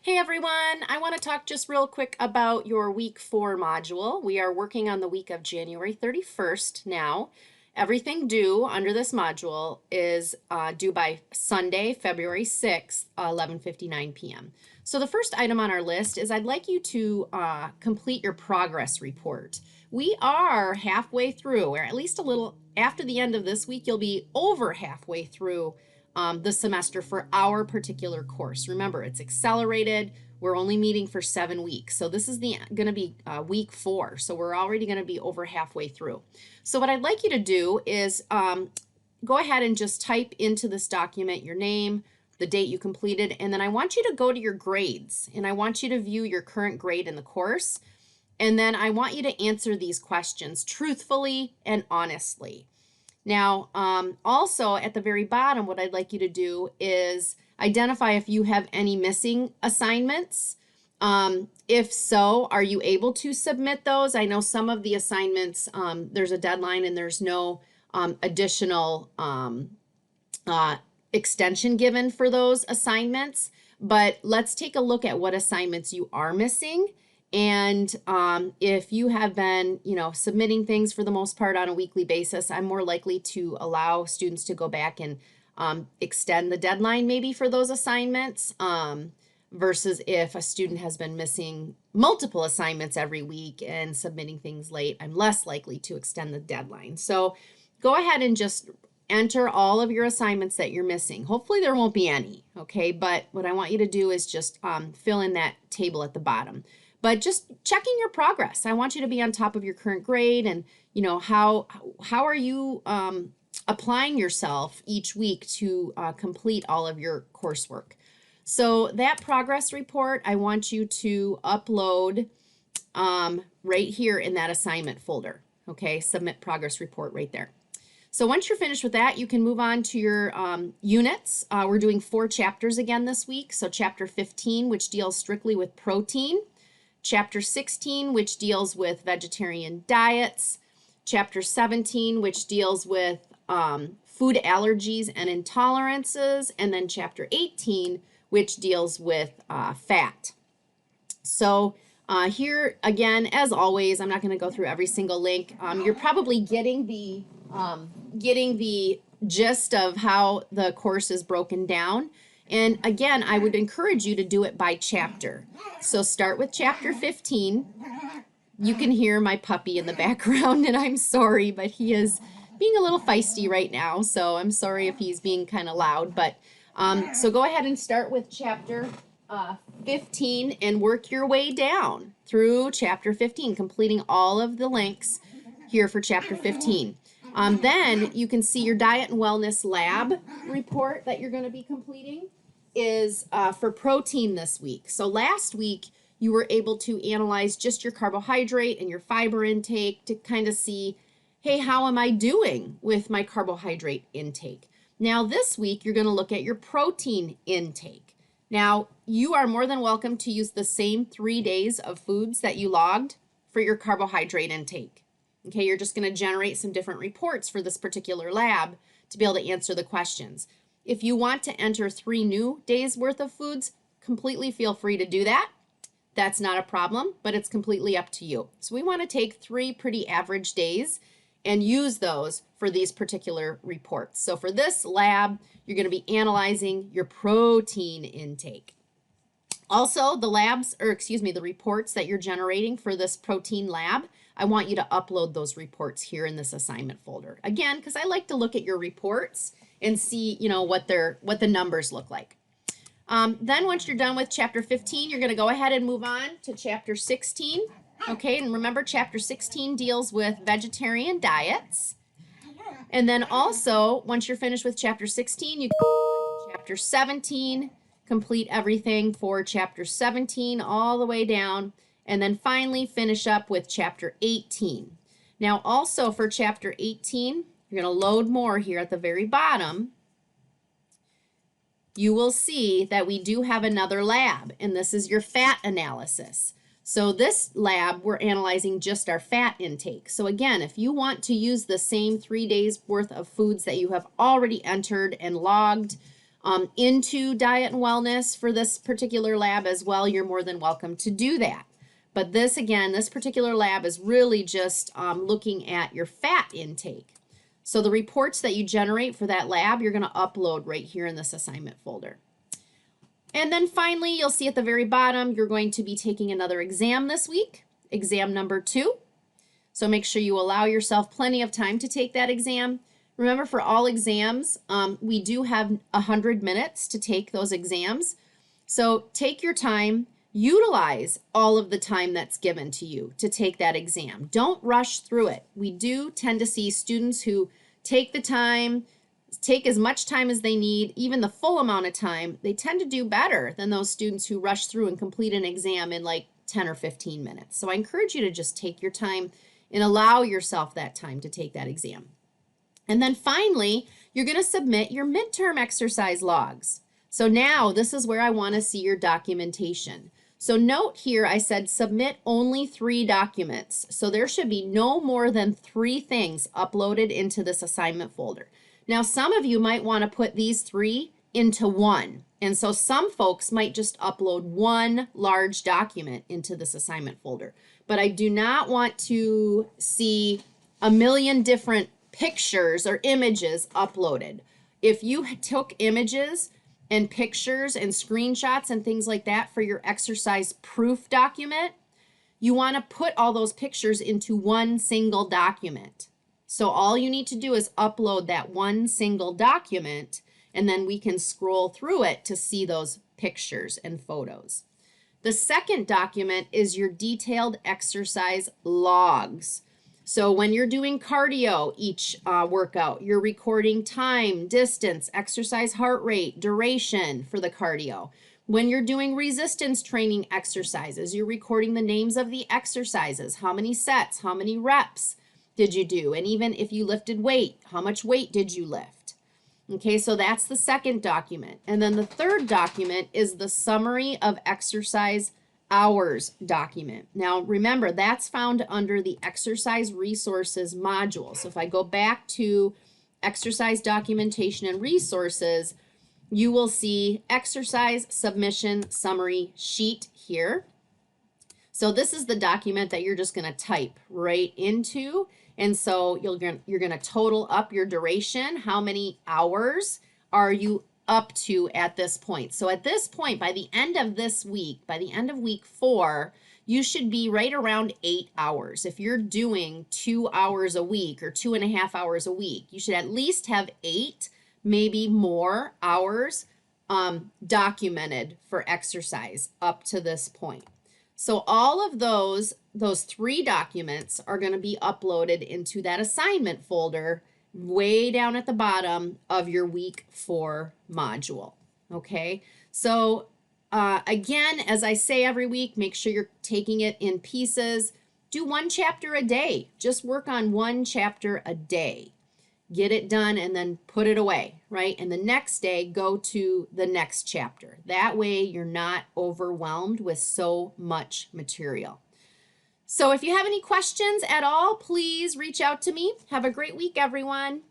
Hey everyone, I want to talk just real quick about your week 4 module. We are working on the week of January 31st now. Everything due under this module is due by Sunday, February 6th, 11:59 p.m. So the first item on our list is I'd like you to complete your progress report. We are halfway through, or at least a little after the end of this week, you'll be over halfway through the semester for our particular course. Remember, it's accelerated. We're only meeting for 7 weeks. So this is going to be week 4. So we're already going to be over halfway through. So what I'd like you to do is go ahead and just type into this document your name, the date you completed, and then I want you to go to your grades, and I want you to view your current grade in the course, and then I want you to answer these questions truthfully and honestly. Now, also at the very bottom, what I'd like you to do is identify if you have any missing assignments. If so, are you able to submit those? I know some of the assignments, there's a deadline and there's no additional extension given for those assignments, but let's take a look at what assignments you are missing. And if you have been, submitting things for the most part on a weekly basis, I'm more likely to allow students to go back and extend the deadline maybe for those assignments versus if a student has been missing multiple assignments every week and submitting things late, I'm less likely to extend the deadline. So go ahead and just enter all of your assignments that you're missing. Hopefully there won't be any, okay? But what I want you to do is just fill in that table at the bottom. But just checking your progress. I want you to be on top of your current grade and, how are you applying yourself each week to complete all of your coursework. So that progress report, I want you to upload right here in that assignment folder. Okay, submit progress report right there. So once you're finished with that, you can move on to your units. We're doing 4 chapters again this week. So chapter 15, which deals strictly with protein. Chapter 16, which deals with vegetarian diets. Chapter 17, which deals with food allergies and intolerances. And then chapter 18, which deals with fat. So here again, as always, I'm not going to go through every single link. You're probably getting the gist of how the course is broken down. And again, I would encourage you to do it by chapter. So start with chapter 15. You can hear my puppy in the background, and I'm sorry, but he is being a little feisty right now. So I'm sorry if he's being kind of loud. But so go ahead and start with chapter 15 and work your way down through chapter 15, completing all of the links here for chapter 15. Then you can see your diet and wellness lab report that you're going to be completing is for protein this week. So last week you were able to analyze just your carbohydrate and your fiber intake to kind of see, hey, how am I doing with my carbohydrate intake? Now this week you're going to look at your protein intake. Now you are more than welcome to use the same 3 days of foods that you logged for your carbohydrate intake. Okay, you're just going to generate some different reports for this particular lab to be able to answer the questions. If you want to enter 3 new days worth of foods, completely feel free to do that. That's not a problem, but it's completely up to you. So we want to take 3 pretty average days and use those for these particular reports. So for this lab, you're going to be analyzing your protein intake. Also, the reports that you're generating for this protein lab, I want you to upload those reports here in this assignment folder. Again, because I like to look at your reports and see, what the numbers look like. Then once you're done with chapter 15, you're going to go ahead and move on to chapter 16. Okay, and remember chapter 16 deals with vegetarian diets. And then also, once you're finished with chapter 16, you can go on to chapter 17, complete everything for chapter 17 all the way down, and then finally finish up with chapter 18. Now also for chapter 18, you're going to load more here at the very bottom. You will see that we do have another lab, and this is your fat analysis. So this lab, we're analyzing just our fat intake. So again, if you want to use the same 3 days worth of foods that you have already entered and logged, into diet and wellness for this particular lab as well, you're more than welcome to do that. But this, again, this particular lab is really just looking at your fat intake. So the reports that you generate for that lab, you're going to upload right here in this assignment folder. And then finally, you'll see at the very bottom, you're going to be taking another exam this week, exam number 2. So make sure you allow yourself plenty of time to take that exam. Remember, for all exams, we do have 100 minutes to take those exams. So take your time, utilize all of the time that's given to you to take that exam. Don't rush through it. We do tend to see students who take the time, take as much time as they need, even the full amount of time. They tend to do better than those students who rush through and complete an exam in like 10 or 15 minutes. So I encourage you to just take your time and allow yourself that time to take that exam. And then finally, you're going to submit your midterm exercise logs. So now this is where I want to see your documentation. So note here, I said submit only 3 documents. So there should be no more than 3 things uploaded into this assignment folder. Now, some of you might want to put these 3 into one. And so some folks might just upload one large document into this assignment folder. But I do not want to see a million different pictures or images uploaded. If you took images and pictures and screenshots and things like that for your exercise proof document, you want to put all those pictures into one single document. So all you need to do is upload that one single document, and then we can scroll through it to see those pictures and photos. The second document is your detailed exercise logs. So when you're doing cardio each workout, you're recording time, distance, exercise heart rate, duration for the cardio. When you're doing resistance training exercises, you're recording the names of the exercises, how many sets, how many reps did you do, and even if you lifted weight, how much weight did you lift? Okay, so that's the second document. And then the third document is the summary of exercise hours document. Now remember, that's found under the exercise resources module. So if I go back to exercise documentation and resources, you will see exercise submission summary sheet here. So this is the document that you're just going to type right into. And so you're going to total up your duration. How many hours are you up to at this point? So at this point, by the end of this week, by the end of week 4, you should be right around 8 hours. If you're doing 2 hours a week or 2.5 hours a week, you should at least have 8, maybe more hours documented for exercise up to this point. So all of those 3 documents are going to be uploaded into that assignment folder way down at the bottom of your week 4 module. Okay, so again, as I say every week, make sure you're taking it in pieces. Do 1 chapter a day. Just work on 1 chapter a day. Get it done and then put it away, right? And the next day, go to the next chapter. That way you're not overwhelmed with so much material. So if you have any questions at all, please reach out to me. Have a great week, everyone.